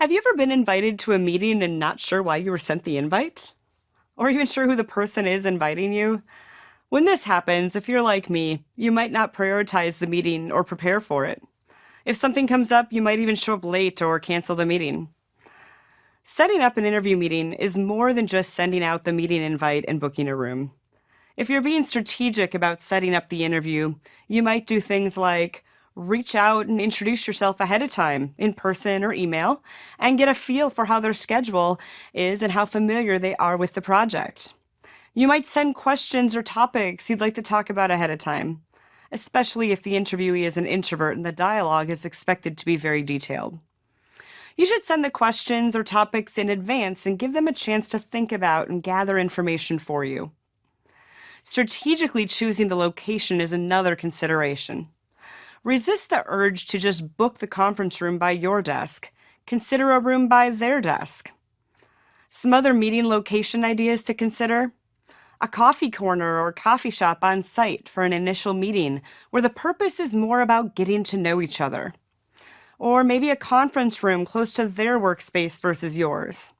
Have you ever been invited to a meeting and not sure why you were sent the invite? Or even sure who the person is inviting you? When this happens, if you're like me, you might not prioritize the meeting or prepare for it. If something comes up, you might even show up late or cancel the meeting. Setting up an interview meeting is more than just sending out the meeting invite and booking a room. If you're being strategic about setting up the interview, you might do things like reach out and introduce yourself ahead of time, in person or email, and get a feel for how their schedule is and how familiar they are with the project. You might send questions or topics you'd like to talk about ahead of time, especially if the interviewee is an introvert and the dialogue is expected to be very detailed. You should send the questions or topics in advance and give them a chance to think about and gather information for you. Strategically choosing the location is another consideration. Resist the urge to just book the conference room by your desk. Consider a room by their desk. Some other meeting location ideas to consider: a coffee corner or coffee shop on site for an initial meeting where the purpose is more about getting to know each other. Or maybe a conference room close to their workspace versus yours.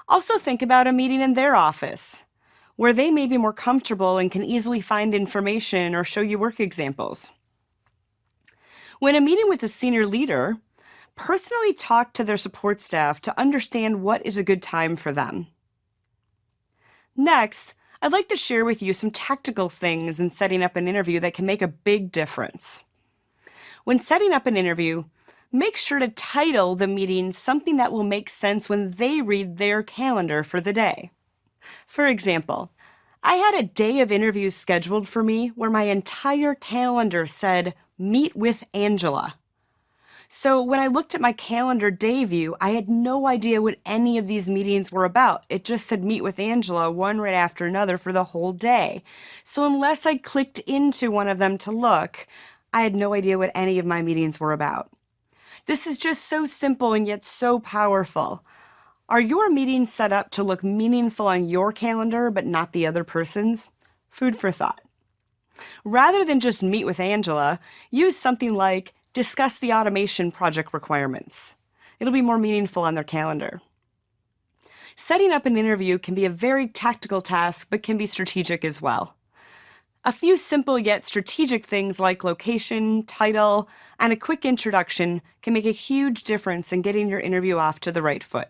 Also think about a meeting in their office, where they may be more comfortable and can easily find information or show you work examples. When a meeting with a senior leader, personally talk to their support staff to understand what is a good time for them. Next, I'd like to share with you some tactical things in setting up an interview that can make a big difference. When setting up an interview, make sure to title the meeting something that will make sense when they read their calendar for the day. For example, I had a day of interviews scheduled for me where my entire calendar said, "Meet with Angela." So when I looked at my calendar day view, I had no idea what any of these meetings were about. It just said "Meet with Angela," one right after another for the whole day. So unless I clicked into one of them to look, I had no idea what any of my meetings were about. This is just so simple and yet so powerful. Are your meetings set up to look meaningful on your calendar but not the other person's? Food for thought. Rather than just "Meet with Angela," use something like "Discuss the automation project requirements." It'll be more meaningful on their calendar. Setting up an interview can be a very tactical task, but can be strategic as well. A few simple yet strategic things like location, title, and a quick introduction can make a huge difference in getting your interview off to the right foot.